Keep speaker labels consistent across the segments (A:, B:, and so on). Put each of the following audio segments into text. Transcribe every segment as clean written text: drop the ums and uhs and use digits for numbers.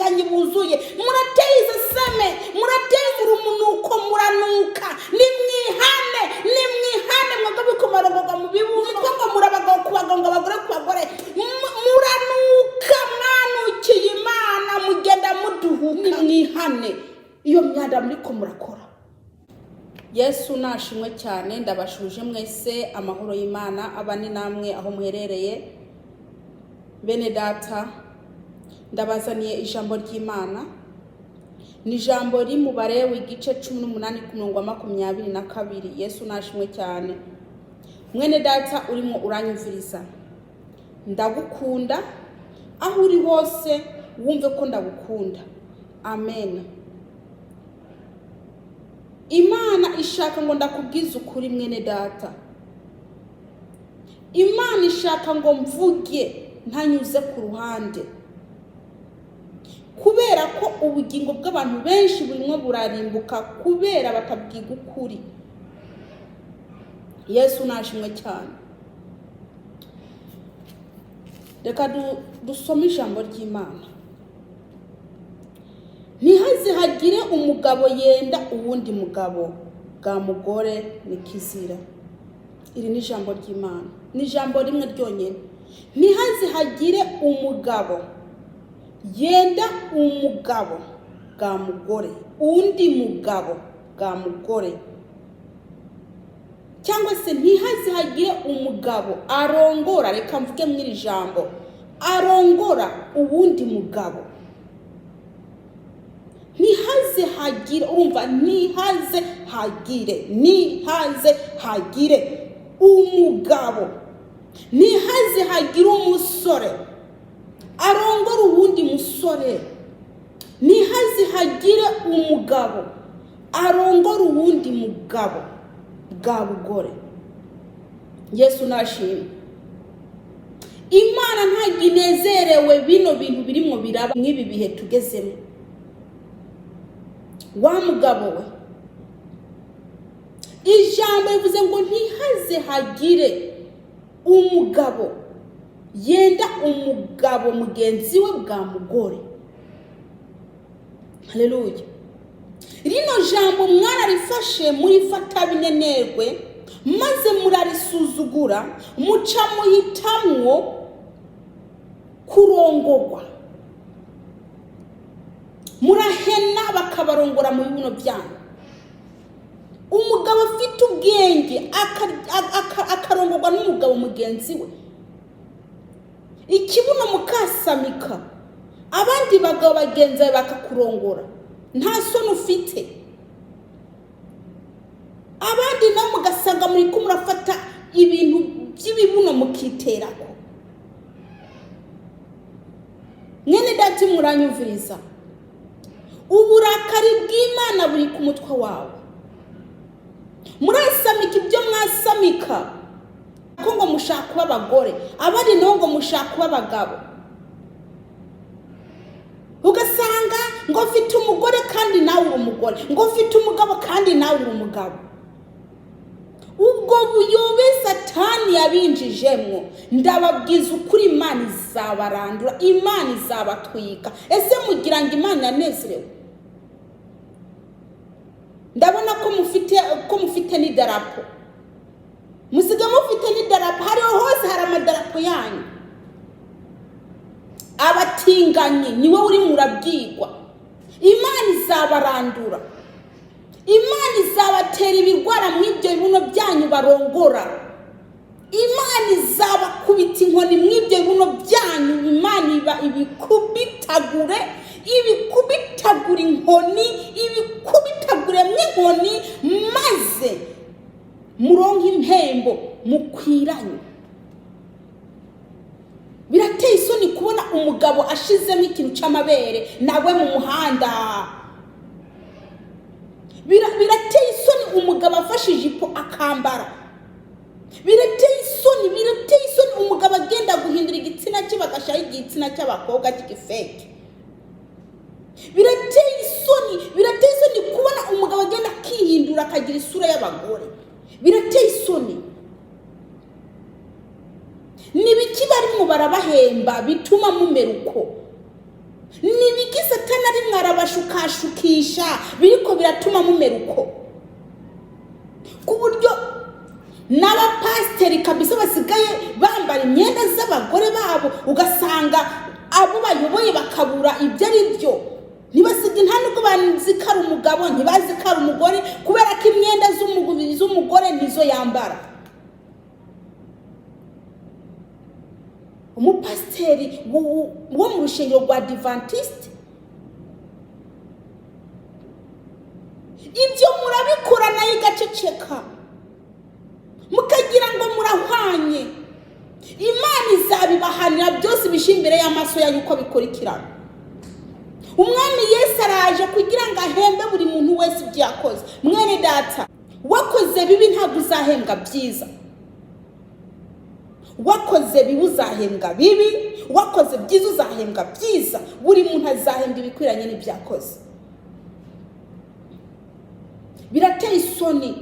A: abicanyi buzuye, murateye iseseme, murateye urumunuko, muranuka. Nimwihane mwebwe bikomarongoga mu bibuno, ngo murabagabo ku bagabo, ngo abagore ku bagore. Muranuka, mwanukiye Imana, mugenda muduhuka. Nimwihane iyo myanda muriko murakora. Yesu nashimwe cyane. Ndabashuje mwese amahoro y'Imana abane namwe aho muherereye. Bene data, ndabazaniye ijambo ry'Imana. Ni ijambo riri mu Balewi igice 18 ku murongo wa 22. Yesu nashimwe cyane. Mwene data urimo uranyumviriza, ndagukunda aho uri hose, wumve ko ndagukunda. Amen. Imana ishaka ngo ndakubwiza ukuri mwene data. Imana ishaka ngo mvuge ntanyuze ku ruhande, kubera ko ubugingo bw'abantu benshi burimo burarimbuka kubera batabwiga ukuri. Yesu nashimwe cyane. Reka dusome ijambo ry'Imana. Ntihaze hagire umugabo yenda uwundi mugabo, bwa mugore ni kizira. Iri ni ijambo ry'Imana, ni ijambo rimwe ryonyine. Ntihaze hagire umugabo yenda umugabo, bwa mugore, undi mugabo, bwa mugore. Cyangwa se ntihaze hagire umugabo arongora, reka mvuge mw'iri jambo, arongora uwundi mugabo. Ntihaze hagire, urumva, ntihaze hagire umugabo, ntihaze hagire umusore arongora uwundi musore, ntihaze hagire umugabo arongora uwundi mugabo, bwa bugore. Yesu nashimwe. Imana ntabwo inezerewe bino bintu birimo biraba nk'ibi bihe tugezemo. Wa mugabo we, ijambo rivuze ngo ntihaze hagire umugabo yenda umugabo mugenzi we, bwa mugore. Haleluya. Rino jambo mwararifashe murifata binenerwe, maze murarisuzugura, muca muhitamwo kurongorwa. Murahena bakabarongora mu bibuno byanyu. Umugabo afite ubwenge akarongorwa n'umugabo mugenzi we, ikibuno mukasamika, abandi bagabo bagenza bakakurongora, nta soni ufite. Abandi nabo mugasanga muri ko murafata ibintu by'ibibuno mukiterako. Mwene data muranyumviriza, uburakari bw'Imana buri ku mutwe wawe. Murasamika ibyo mwasamika, ko ngo mushaka kuba abagore, abandi nabo ngo mushaka kuba abagabo. Ugasanga ngo ufite umugore kandi nawe uri umugore, ngo ufite umugabo kandi nawe uri umugabo. Ubwo buyobe Satani yabinjijemwo, ndababwiza ukuri, Imana izabarandura, Imana izabatwika. Ese mugira ngo Imana yanezerewe? Ndabona ko mufite n'idarapo, musiga mufite n'idarapo, hariho hose hari amadarapo yanyu. Abatinganyi niwe uri murabwirwa. Imana izabarandura, Imana izabatera ibirwara mw'ibyo bibuno byanyu barongora. Imana izabakubita inkoni mw'ibyo bibuno byanyu. Imana ibikubitagure inkoni, ibikubitagure mw'inkoni, maze muronke impembo mukwiranye. Birateye isoni kubona umugabo ashizemo ikintu cy'amabere nawe mu muhanda. Birateye isoni umugabo afashe ijipo akambara. Birateye isoni umugabo agenda guhindura igitsina cye bagashaho igitsina cy'abakobwa cy'igifeke. Birateye isoni kubona umugabo agenda akihindura akagira isura y'abagore. Birateye isoni. Nibiki barimo barabahemba bituma mumeruko? Nibiki na rimwe arabashukashukisha biriko biratuma mumeruko ku buryo n'abapasiteri kabisa basigaye bambara imyenda z'abagore babo ugasanga abo bayoboye bakabura ibyo ari byo ntibasiga nta nubwo banzikara umugabo ntibazikara umugore kubera ko imyenda z'umugore nizo yambara. Umupasiteri wo mu rushengero rwa Adventiste ibyo murabikora nayo igaceceka mukagira ngo murahwanye. Imana izabibahanira byose bishimbere y'amaso yanyu uko bikurikirana. Umwami Yesu araje kugira ngo ahembe buri muntu wese ibyo yakoze. Mwene data, wakoze bibi ntabwo uzahembwa byiza, wakoze bibi uzahembwa bibi, wakoze byiza uzahembwa byiza. Buri muntu azahembwa ibikwiranye n'ibyakoze. Birateye isoni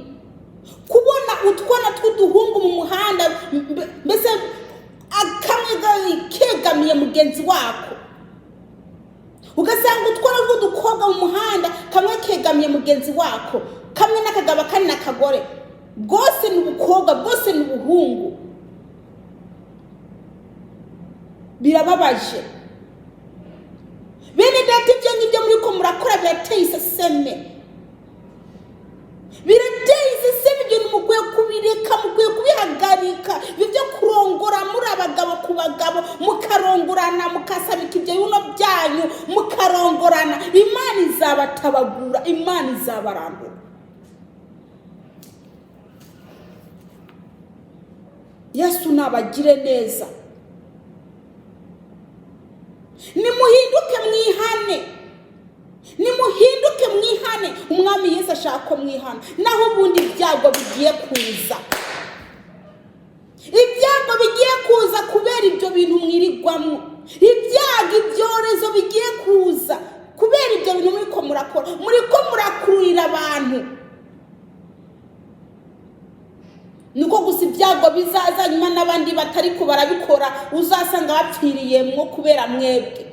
A: kubona utwana tw'uduhungu mu muhanda, mbese akamwe kegamiye mugenzi wako, ugasanga utwana tw'udukobwa mu muhanda kamwe kegamiye mugenzi wako, kamwe n'akagabo kari n'akagore, bwose ni ubukobwa, bwose ni ubuhungu. Birababaje bene data, ibyo ngibyo muri ko murakora birateye iseseme, birateye iseseme. Ibyo mukwiye kubireka, mukwiye kubihagarika. Ibyo kurongora muri abagabo ku bagabo, mukarongorana, mukasabika ibyo bibuno byanyu, mukarongorana. Imana izabatabagura, Imana izabarandura. Yesu nabagire neza. Nimuhinduke mwihane, nimuhinduke mwihane. Umwami Yesu ashaka ko mwihana, naho ubundi ibyago bigiye kuza. Ibyago bigiye kuza kubera ibyo bintu mwirigwamo. Ibyago, ibyorezo bigiye kuza kubera ibyo bintu muri ko murakora. Muri ko murakurira abantu. Nuko gusa ibyago bizaza nyuma n'abandi batari ko barabikora uzasanga bapfiriyemwo kubera mwebwe.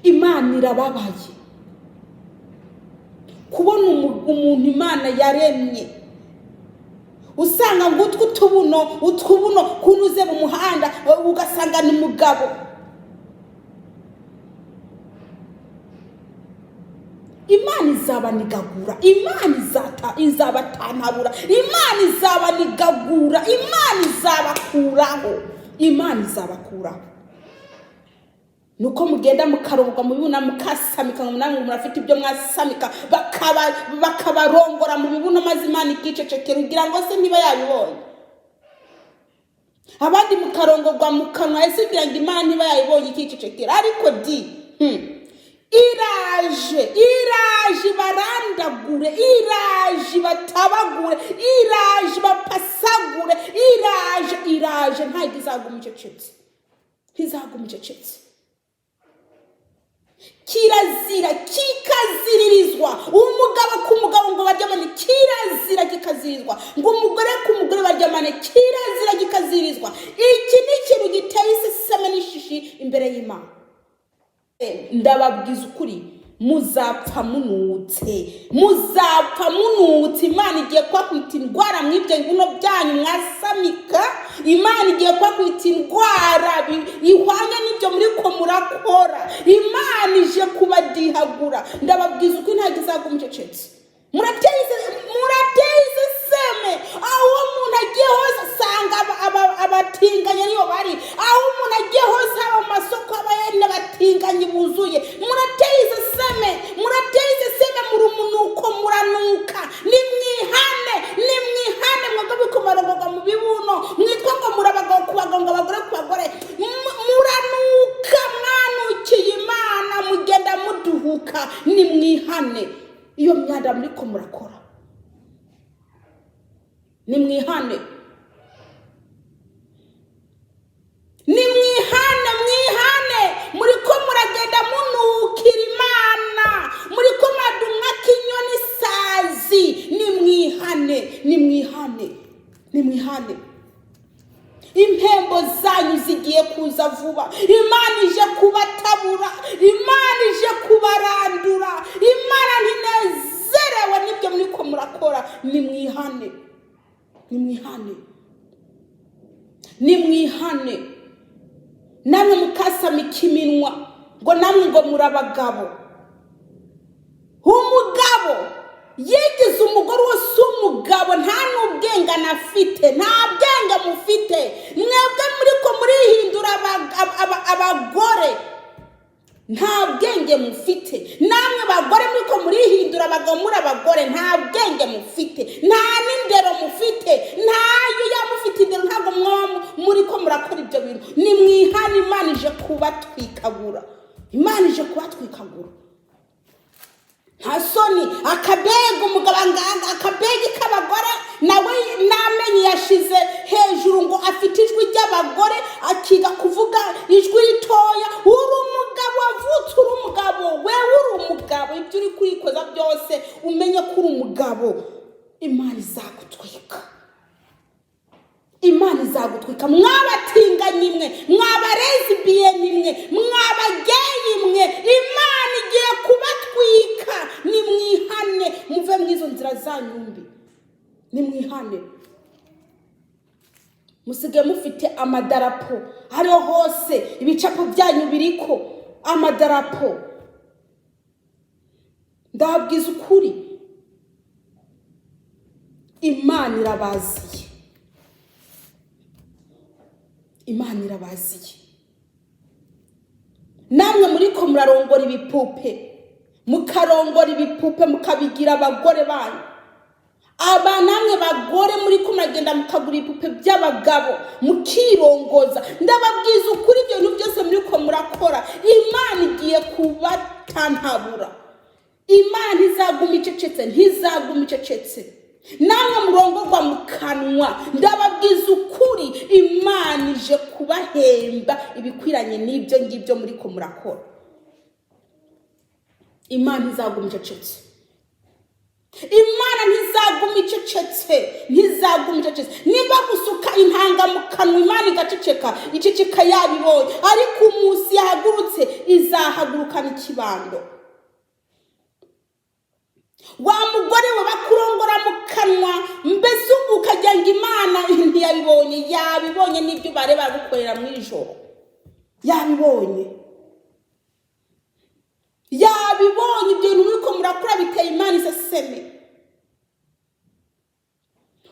A: Imana irababaye kubona umuntu Imana yaremye usanga ngo utwubuno kunuze mu muhanda ugasanga ni mugabo. Imana izabanigagura, Imana izabatanabura, Imana izabanigagura, Imana izabakuraho, Imana izabakuraho. Nuko mugenda mukarongwa mu bibuna mukasamika ngo namwe murafite ibyo mwasamika, bakabarongora mu bibuno maze Imana ikicecekera ugira ngo se niba yabibonye. Abandi mukarongorwa mu kanwa ese ugira ngo Imana niba yabibonye ikicecekera. Ariko iraje barandagure, iraje batabagure, iraje bapasagure, iraje ntabwo izaguma icecetse, ntizaguma icecetse. Kirazira kikaziririzwa, umugabo ku mugabo ngo baryamane, kirazira kikazirizwa, ngo umugore ku mugore baryamane, kirazira kikazirizwa. Iki ni ikintu giteye iseseme n'ishishi imbere y'Imana. Ndababwiza ukuri, muzapfa munutse, muzapfa munutse. Imana igiye kwakwita indwara mwibyo bibuno byanyu mwasamika. Imana igiye kwakwita indwara ihwanye n'ibyo muri ko murakora. Imana ije kubadihagura. Ndababwiza ukuri ntabwo izaguma icecetse. Murateye iseseme. Aho umuntu agiye hose asanga abatinganyi niyo bari. Aho umuntu agiye hose haba mu masoko abayene batinganye buzuye. Murateye iseseme, murateye iseseme. Muri umunuko muranuka. Nimwihane mwebwe bikomarongorwa mu bibuno, mwitwa ngo murabagabo ku bagabo, abagore ku bagore. Muranuka, mwanukiye Imana, mugenda muduhuka. Nimwihane iyo myanda muri ko murakora, nimwihane, mwihane. Muri ko muragenda munukira Imana, muri ko Mudumwako inyoni Isazi. Nimwihane. Impembo ihembo zanyu zigiye kuza vuba. Imana ije kubatabura, Imana ije kubarandura. Imana ntinezerewe n'ibyo muriko murakora. Nimwihane, nimwihane, nimwihane. Namwe mukasamika iminwa ngo namwe ngo murabagabo. Umugabo yigize umugore wose umugabo, nta n'ubwenge anafite, nta bwenge mufite. Mwebwe muriko murihindura abagore, nta bwenge mufite. Namwe bagore muriko murihindura abagabo muri abagore, nta bwenge mufite, nta n'indero mufite. Ntayo yamufite indero, ntabwo muriko murakora ibyo bintu. Nimwihane, Imana ije kubatwikagura. Imana ije kubatwikagura. Ntasoni akabega umugabo nganga, akabega k'abagore nawe namenye yashize hejuru ngo afite ijwi ry'abagore, akiga kuvuga ijwi ritoya. Uri umugabo wavutse, uri umugabo, wewe uri umugabo. Ibyo uri kurikoza byose umenye ko uri umugabo. Imana izagutwika, Imana izagutwika. Mwabatinganyi mwe, mwabarezibiyeni mwe, mwabageyi mwe, Imana igiye kubatwika. Nimwihane, muve mwizo nzira zanyu mbi. Nimwihane. Musige mufite amadarapo hariho hose, ibicapo byanyu biriko amadarapo. Ndababwiza ukuri, Imana irabaziye, Imana irabaziye. Namwe muriko murarongora ibipupe, mukarongora ibipupe mukabigira abagore banyu. Aba namwe bagore muriko muragenda mukagura ibipupe by'abagabo mukirongoza. Ndababwiza ukuri, ibyo bintu byose muriko murakora, Imana igiye kubatantabura. Imana ntizaguma icecetse, ntizaguma icecetse. Namwe murongorwa mu kanwa, ndababwiza ukuri, Imana ije kubahemba ibikwiranye n'ibyo ngibyo muriko murakora. Imana ntizaguma icecetse, Imana ntizaguma icecetse, ntizaguma icecetse. Niba gusuka intanga mu kanwa Imana igaceceka, iceceka yabibonye. Ariko umunsi yahagurutse izahagurukana ikibando. Wa mugore we bakurongora mu kanwa, mbese ukagira ngo Imana ntiyabibonye. Yabibonye n'ibyo bare bagukorera mu ijoro, yabibonye, yabibonye. Ibyo bintu muriko murakora biteye Imana iseseme.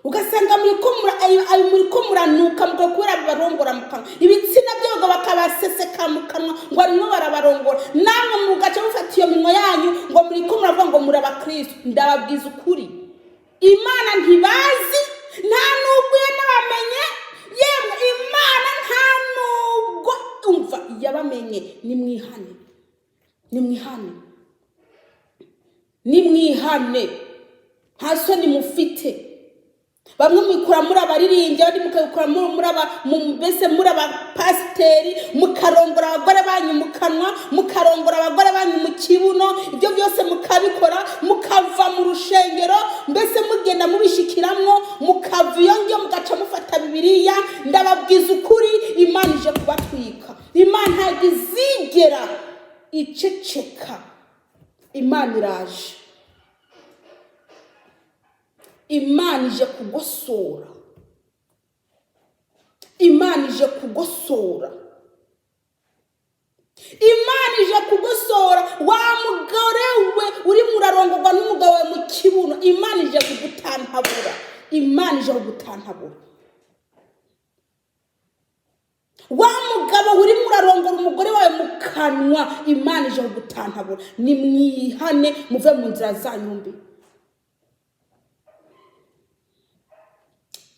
A: Ugasanga muriko muranuka mugakora barongora mu kanwa, ibitsina byabo bakabaseseka mu kanwa ngo arimo barabarongora. Namwe mugaca mufata iyo minwa yanyu ngo muriko muravuga ngo muri abakristo. Ndababwiza ukuri, Imana ntibazi, nta nubwo yanabamenye. Yemwe Imana nta nubwo umva yabamenye. Nimwihane, nimwihane, nimwihane. Nta soni mufite. Bamwe mukura muri abaririmbyi, abandi mukabikora mbese muri abapasiteri, mukarongora abagore banyu mu kanwa, mukarongora abagore banyu mu kibuno. Ibyo byose mukabikora, mukava mu rushengero, mbese mugenda mubishikiramwo, mukava iyo ngiyo mugaca mufata Bibiliya. Ndababwiza ukuri, Imana ije kubatwika. Imana ntabwo izigera iceceka. Imana iraje, Imana ije kugosora, Imana ije kugosora, Imana ije kugosora. Wa mugore we uri murarongorwa n'umugabo we mu kibuno, Imana ije kugutantabura, Imana ije kugutantabura. Wa mugabo uri murarongora umugore wawe mu kanwa, Imana ije kugutantabura. Nimwihane, muve mu nzira zanyu mbi.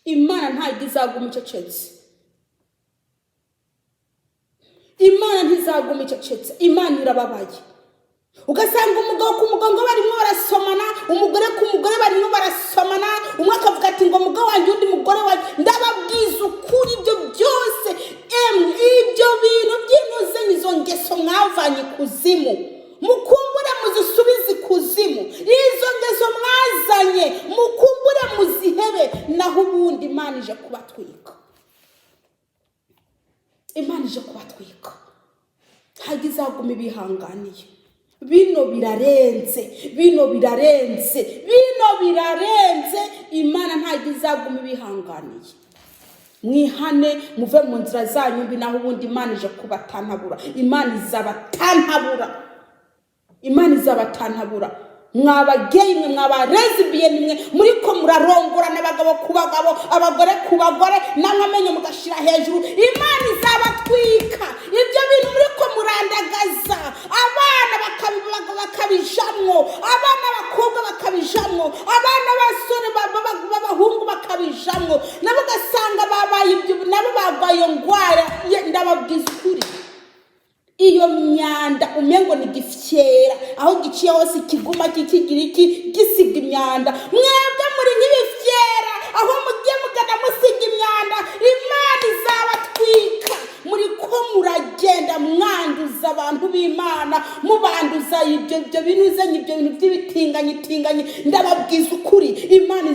A: Imana ntabwo izaguma icecetse, Imana ntizaguma icecetse. Imana irababaye. Ugasanga umugabo ku mugabo barimo barasomana, umugore ku mugore barimo barasomana, umwe akavuga ati ngo mugabo wanjye undi mugore wanjye. Ndababwiza ukuri, ibyo byose ibyo bintu by'inoze nizo ngeso mwavanye kuzimu, mukumbure muzisubize kuzimu. Izo ngeso mwazanye mukumbure muzihebe, naho ubundi Imana ije kubatwika. Imana ije kubatwika ntabwo izaguma ibihanganiye. Bino birarenze Imana ntabwo izaguma ibihanganiye. Mwihane muve mu nzira zanyu mbi, naho ubundi Imana ije kubatantabura. Imana izabatantabura. Mwabageyi mwe, mwabarezibiyeni mwe, muri ko murarongorana abagabo ku bagabo, abagore ku bagore, namwe amenye mugashira hejuru. Imana izabatwika. Ibyo bintu muri ko murandagaza abana bakabijamwo, abana b'abakobwa bakabijamwo, abana b'abasore b'abahungu bakabijamwo, nabo ugasanga babaye ibyo, nabo barwaye ngwara. Ndababwiza ukuri, iyo myanda umengo ni gifyera, aho giciye hose ikiguma kikigira iki gisiga imyanda. Mwebwe muri nk'ibifyera, aho mugiye mugana musiga imyanda. Imana izabatwika. Muri ko muragenda mwanduza abantu b'Imana, mubanduza ibyo binuzanye, ibyo bintu by'ibitinganyi. Ndababwiza ukuri, Imana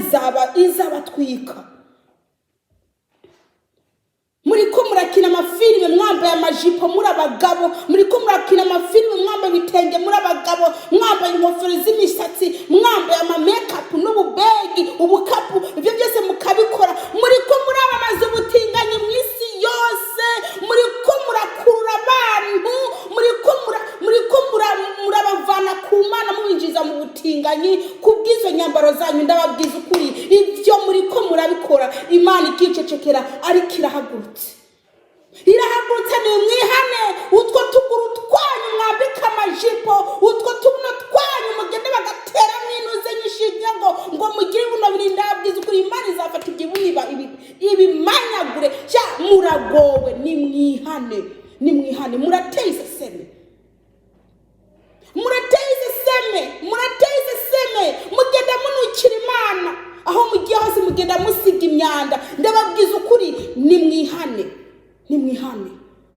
A: izabatwika. Muri ko murakina amafilime mwambaye amajipo muri abagabo, muri ko murakina amafilime mwambaye ibitenge muri abagabo, mwambaye ingofero z'imisatsi, mwambaye ama-makeup n'ububegi, ubukapu, ibyo byose mukabikora. Muri ko murabamaza ubutinganyi mu isi yose, muri ko murakurura abantu, muri ko murabavana ku Mana mubinjiza mu butinganyi kubw'izo nyambaro zanyu. Ndababwiza ukuri, ibyo muri ko murabikora, Imana ikicecekera, ariko irahagurutse. Ni mwihane. Utwo tuguru twanyu mwambika amajipo, utwo tubuno twanyu mugende bagatera mwinuze nyishinge ngo mugire buno biri. Ndababwiza ukuri, Imana izafata ibyo ibimanyagure. Muragowe. Ni mwihane. Murateye iseseme. Mugenda munukira Imana, aho mugiye hose mugenda musiga imyanda. Ndababwiza ukuri, ni mwihane.